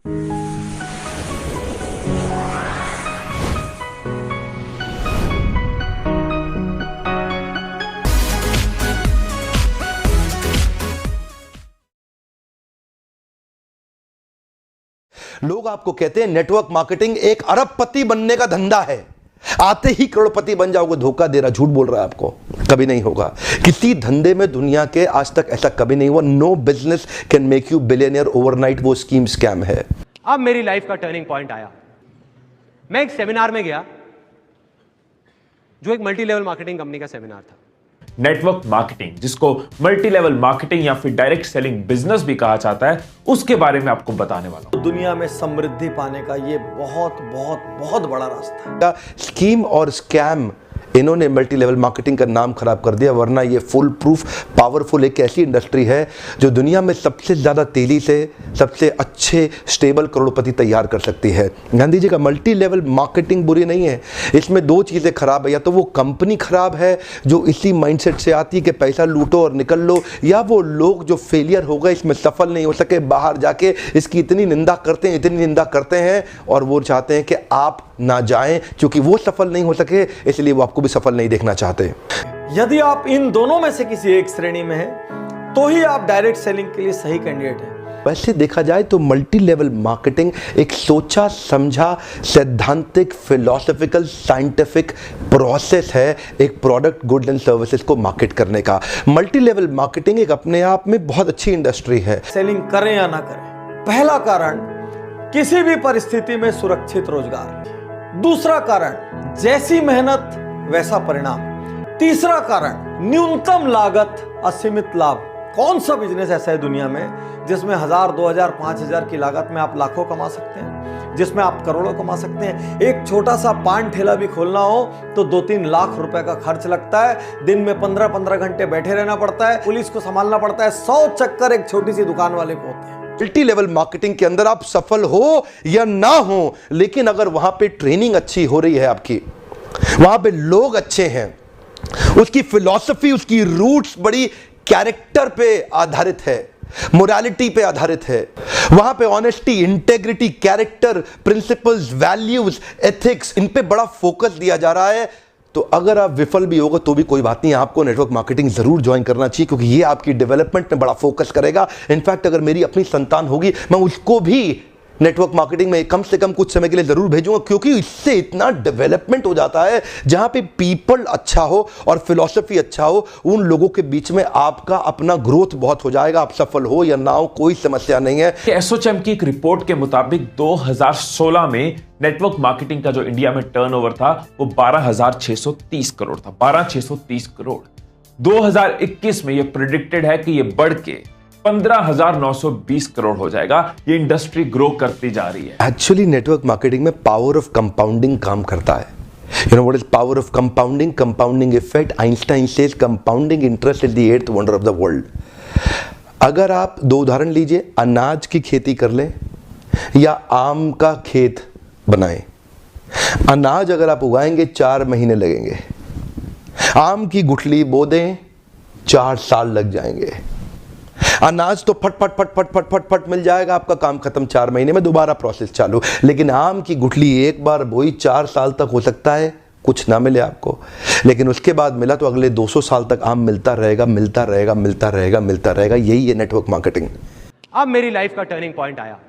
लोग आपको कहते हैं नेटवर्क मार्केटिंग एक अरबपति बनने का धंधा है, आते ही करोड़पति बन जाओगे। धोखा दे रहा, झूठ बोल रहा है आपको, कभी नहीं होगा। किसी धंधे में दुनिया के आज तक ऐसा कभी नहीं हुआ। No business can make you billionaire overnight. वो स्कीम स्कैम है। अब मेरी लाइफ का टर्निंग पॉइंट आया। मैं एक सेमिनार में गया जो एक मल्टी लेवल मार्केटिंग कंपनी का सेमिनार था। नेटवर्क मार्केटिंग, जिसको मल्टी लेवल मार्केटिंग या फिर डायरेक्ट सेलिंग बिजनेस भी कहा जाता है, उसके बारे में आपको बताने वाला हूं। दुनिया में समृद्धि पाने का ये बहुत बहुत बहुत बड़ा रास्ता है। स्कीम और स्कैम, इन्होंने मल्टी लेवल मार्केटिंग का नाम खराब कर दिया। वरना ये फुल प्रूफ पावरफुल एक ऐसी इंडस्ट्री है जो दुनिया में सबसे ज़्यादा तेजी से सबसे अच्छे स्टेबल करोड़पति तैयार कर सकती है। गांधी जी का मल्टी लेवल मार्केटिंग बुरी नहीं है, इसमें दो चीज़ें खराब है। या तो वो कंपनी खराब है जो इसी माइंडसेट से आती है कि पैसा लूटो और निकल लो, या वो लोग जो फेलियर हो गए, इसमें सफल नहीं हो सके, बाहर जाके इसकी इतनी निंदा करते हैं और वो चाहते हैं कि आप ना जाएं, क्योंकि वो सफल नहीं हो सके इसलिए वो आपको भी सफल नहीं देखना चाहते। यदि आप इन दोनों में से किसी एक श्रेणी में हैं, तो ही आप डायरेक्ट सेलिंग के लिए सही कैंडिडेट हैं। वैसे देखा जाए तो मल्टी लेवल मार्केटिंग एक सोचा समझा सैद्धांतिक फिलोसॉफिकल साइंटिफिक प्रोसेस है एक प्रोडक्ट गुड्स एंड सर्विसेज को मार्केट करने का। मल्टी लेवल मार्केटिंग एक अपने आप में बहुत अच्छी इंडस्ट्री है। सेलिंग करें या ना करें, पहला कारण किसी भी परिस्थिति में सुरक्षित रोजगार। दूसरा कारण जैसी मेहनत वैसा परिणाम। तीसरा कारण न्यूनतम लागत असीमित लाभ। कौन सा बिजनेस ऐसा है दुनिया में जिसमें 1000, 2000, 5000 की लागत में आप लाखों कमा सकते हैं, जिसमें आप करोड़ों कमा सकते हैं। एक छोटा सा पान ठेला भी खोलना हो तो 2-3 लाख रुपए का खर्च लगता है। दिन में 15-15 घंटे बैठे रहना पड़ता है, पुलिस को संभालना पड़ता है। 100 चक्कर एक छोटी सी दुकान वाले को होते हैं। मल्टी लेवल मार्केटिंग के अंदर आप सफल हो या ना हो, लेकिन अगर वहां पे ट्रेनिंग अच्छी हो रही है आपकी, वहां पे लोग अच्छे हैं, उसकी फिलॉसफी, उसकी रूट्स बड़ी कैरेक्टर पे आधारित है, मोरालिटी पे आधारित है, वहां पे honesty, integrity, character, principles, values, ethics, इन पे बड़ा फोकस दिया जा रहा है, तो अगर आप विफल भी होगा तो भी कोई बात नहीं, आपको नेटवर्क मार्केटिंग जरूर ज्वाइन करना चाहिए, क्योंकि ये आपकी डेवलपमेंट में बड़ा फोकस करेगा। इनफैक्ट अगर मेरी अपनी संतान होगी, मैं उसको भी नेटवर्क मार्केटिंग में कम से कम कुछ समय के लिए जरूर भेजूंगा, क्योंकि इससे इतना डेवलपमेंट हो जाता है। जहां पे पीपल अच्छा हो और फिलॉसफी अच्छा हो, उन लोगों के बीच में आपका अपना ग्रोथ बहुत हो जाएगा। आप सफल हो या ना हो कोई समस्या नहीं है। एसोचैम की एक रिपोर्ट के मुताबिक 2016 में नेटवर्क मार्केटिंग का जो इंडिया में टर्नओवर था वो 12,630 करोड़ था। 12,630 करोड़। 2021 में यह प्रेडिक्टेड है कि यह बढ़ के 15,920 करोड़ हो जाएगा। ये इंडस्ट्री ग्रो करती जा रही है। एक्चुअली नेटवर्क मार्केटिंग में पावर ऑफ कंपाउंडिंग काम करता है। You know what is power of compounding? Compounding effect. Einstein says compounding interest is the 8th wonder of the world. अगर आप दो उदाहरण लीजिए, अनाज की खेती कर लें या आम का खेत बनाएं। अनाज अगर आप उगाएंगे 4 महीने लगेंगे, आम की गुठली बो दें 4 साल लग जाएंगे। अनाज तो फट फट फट फट फट फट फट मिल जाएगा, आपका काम खत्म, 4 महीने में दोबारा प्रोसेस चालू। लेकिन आम की गुठली एक बार बोई 4 साल तक हो सकता है कुछ ना मिले आपको, लेकिन उसके बाद मिला तो अगले 200 साल तक आम मिलता रहेगा, मिलता रहेगा, मिलता रहेगा, मिलता रहेगा। यही है नेटवर्क मार्केटिंग। अब मेरी लाइफ का टर्निंग पॉइंट आया।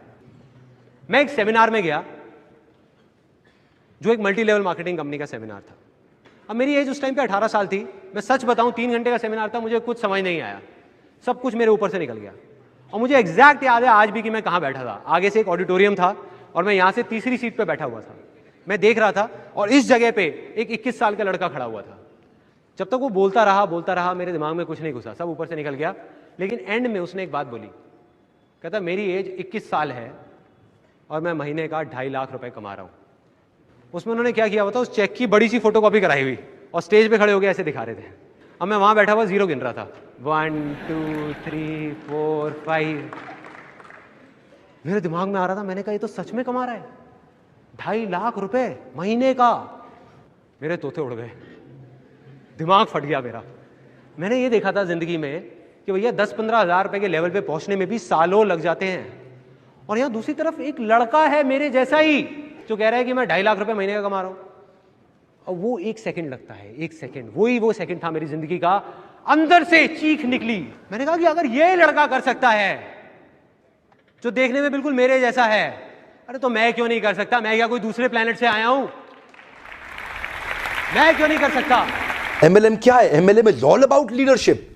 मैं एक सेमिनार में गया जो एक मल्टी लेवल मार्केटिंग कंपनी का सेमिनार था। अब मेरी एज उस टाइम पे 18 साल थी। मैं सच बताऊं, 3 घंटे का सेमिनार था, मुझे कुछ समझ नहीं आया, सब कुछ मेरे ऊपर से निकल गया। और मुझे एग्जैक्ट याद है आज भी कि मैं कहाँ बैठा था। आगे से एक ऑडिटोरियम था और मैं यहाँ से तीसरी सीट पे बैठा हुआ था। मैं देख रहा था और इस जगह पे एक 21 साल का लड़का खड़ा हुआ था। जब तक वो बोलता रहा, मेरे दिमाग में कुछ नहीं घुसा, सब ऊपर से निकल गया। लेकिन एंड में उसने एक बात बोली, कहता मेरी एज 21 साल है और मैं महीने का 2.5 लाख रुपए कमा रहा हूँ। उसमें उन्होंने क्या किया हुआ था, उस चेक की बड़ी सी फोटोकॉपी कराई हुई और स्टेज पे खड़े हो गए ऐसे दिखा रहे थे। अब मैं वहां बैठा हुआ जीरो गिन रहा था, 1 2 3 4 5। मेरे दिमाग में आ रहा था, मैंने कहा ये तो सच में कमा रहा है 2.5 लाख रुपए महीने का। मेरे तोते उड़ गए, दिमाग फट गया मेरा। मैंने ये देखा था जिंदगी में कि भैया 10-15 हज़ार रुपए के लेवल पे पहुंचने में भी सालों लग जाते हैं। और यहां दूसरी तरफ एक लड़का है मेरे जैसा ही जो कह रहा है कि मैं 2.5 लाख रुपए महीने का कमा रहा हूं। और वो 1 सेकंड लगता है, 1 सेकंड, वो सेकंड था मेरी जिंदगी का, अंदर से चीख निकली। मैंने कहा कि अगर ये लड़का कर सकता है जो देखने में बिल्कुल मेरे जैसा है, अरे तो मैं क्यों नहीं कर सकता? मैं क्या कोई दूसरे प्लेनेट से आया हूं? मैं क्यों नहीं कर सकता? MLM क्या है? MLM is all about leadership.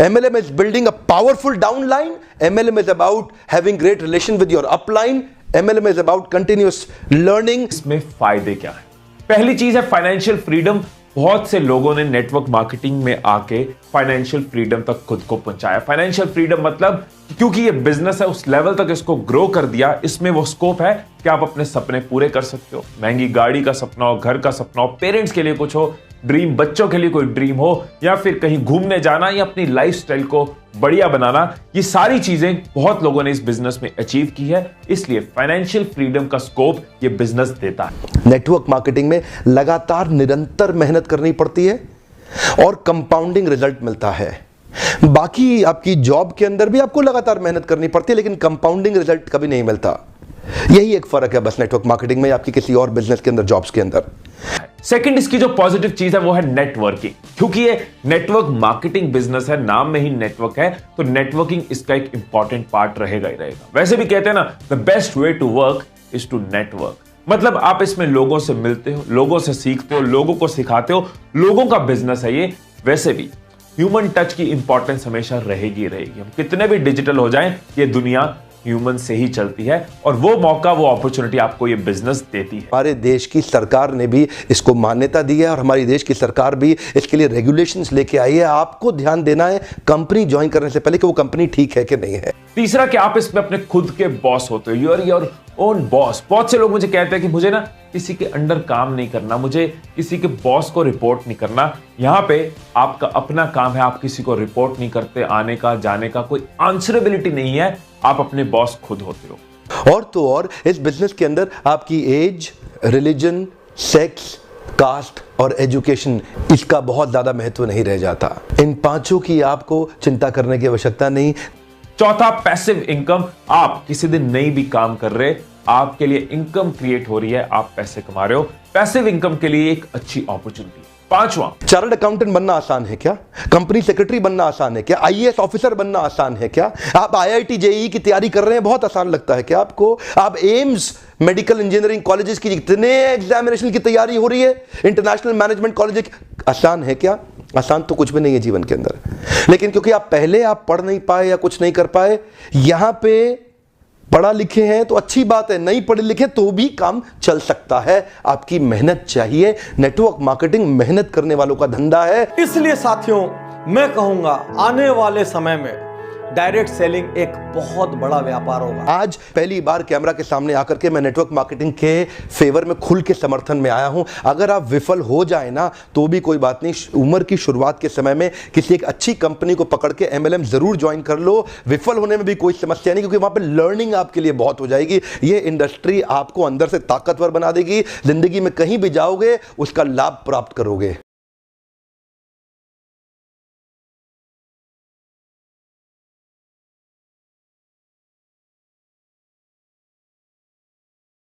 MLM is building a powerful downline. MLM is about having great relation with your upline. MLM is about continuous learning. इसमें फायदे क्या है? पहली चीज है फाइनेंशियल फ्रीडम। बहुत से लोगों ने नेटवर्क मार्केटिंग में आके फाइनेंशियल फ्रीडम तक खुद को पहुंचाया। फाइनेंशियल फ्रीडम मतलब क्योंकि ये बिजनेस है, उस लेवल तक इसको ग्रो कर दिया। इसमें वो स्कोप है कि आप अपने सपने पूरे कर सकते हो। महंगी गाड़ी का सपना हो, घर का सपना हो, पेरेंट्स के लिए कुछ हो, ड्रीम, बच्चों के लिए कोई ड्रीम हो, या फिर कहीं घूमने जाना या अपनी लाइफस्टाइल को बढ़िया बनाना, ये सारी चीजें बहुत लोगों ने इस बिजनेस में अचीव की है। इसलिए फाइनेंशियल फ्रीडम का स्कोप ये बिजनेस देता है। नेटवर्क मार्केटिंग में लगातार निरंतर मेहनत करनी पड़ती है और कंपाउंडिंग रिजल्ट मिलता है। बाकी आपकी जॉब के अंदर भी आपको लगातार मेहनत करनी पड़ती है, लेकिन कंपाउंडिंग रिजल्ट कभी नहीं मिलता। यही एक फर्क है बस नेटवर्क मार्केटिंग में, आपकी किसी और बिजनेस के अंदर, जॉब्स के अंदर। सेकंड, इसकी जो पॉजिटिव चीज है वो है नेटवर्किंग। क्योंकि ये नेटवर्क मार्केटिंग बिजनेस है, नाम में ही नेटवर्क है, तो नेटवर्किंग इसका एक इंपॉर्टेंट पार्ट रहेगा ही रहेगा। वैसे भी कहते हैं ना, the best way to work is to network. मतलब आप इसमें लोगों से मिलते हो, लोगों से सीखते हो, लोगों को सिखाते हो, लोगों का बिजनेस है ये। वैसे भी ह्यूमन टच की इंपॉर्टेंस हमेशा रहेगी रहेगी। हम कितने भी डिजिटल हो जाएं, ये दुनिया ह्यूमन से ही चलती है, और वो मौका, वो अपॉर्चुनिटी आपको ये बिजनेस देती है। हमारे देश की सरकार ने भी इसको मान्यता दी है और हमारी देश की सरकार भी इसके लिए रेगुलेशंस लेके आई है। आपको ध्यान देना है कंपनी ज्वाइन करने से पहले कि वो कंपनी ठीक है कि नहीं है। तीसरा कि आप इसमें अपने खुद के बॉस होते हो, you are your own boss. बहुत से लोग मुझे कहते हैं कि मुझे ना किसी के अंडर काम नहीं करना, मुझे किसी के बॉस को रिपोर्ट नहीं करना। यहां पे आपका अपना काम है, आप किसी को रिपोर्ट नहीं करते, आने का जाने का कोई आंसरेबिलिटी नहीं है, आप अपने बॉस खुद होते हो। और तो और इस बिजनेस के अंदर आपकी एज, रिलीजन, सेक्स, कास्ट और एजुकेशन, इसका बहुत ज्यादा महत्व नहीं रह जाता। इन पांचों की आपको चिंता करने की आवश्यकता नहीं। चौथा, पैसिव इनकम। आप किसी दिन नहीं भी काम कर रहे, आपके लिए इनकम क्रिएट हो रही है, आप पैसे कमा रहे हो। पैसिव इनकम के लिए एक अच्छी अपॉर्चुनिटी। पांचवा, चार्टर्ड अकाउंटेंट बनना आसान है क्या? कंपनी सेक्रेटरी बनना आसान है क्या? IAS ऑफिसर बनना आसान है क्या? आप IIT JEE की तैयारी कर रहे हैं, बहुत आसान लगता है क्या आपको? आप एम्स मेडिकल इंजीनियरिंग कॉलेजेस की जितने एग्जामिनेशन की तैयारी हो रही है, इंटरनेशनल मैनेजमेंट कॉलेज, आसान है क्या? आसान तो कुछ भी नहीं है जीवन के अंदर। लेकिन क्योंकि आप पहले पढ़ नहीं पाए या कुछ नहीं कर पाए, यहां पे पढ़ा लिखे हैं तो अच्छी बात है, नहीं पढ़े लिखे तो भी काम चल सकता है। आपकी मेहनत चाहिए। नेटवर्क मार्केटिंग मेहनत करने वालों का धंधा है। इसलिए साथियों, मैं कहूंगा आने वाले समय में डायरेक्ट सेलिंग एक बहुत बड़ा व्यापार होगा। आज पहली बार कैमरा के सामने आकर के मैं नेटवर्क मार्केटिंग के फेवर में खुल के समर्थन में आया हूं। अगर आप विफल हो जाए ना तो भी कोई बात नहीं, उम्र की शुरुआत के समय में किसी एक अच्छी कंपनी को पकड़ के MLM जरूर ज्वाइन कर लो। विफल होने में भी कोई समस्या नहीं, क्योंकि वहां पर लर्निंग आपके लिए बहुत हो जाएगी। ये इंडस्ट्री आपको अंदर से ताकतवर बना देगी। जिंदगी में कहीं भी जाओगे उसका लाभ प्राप्त करोगे।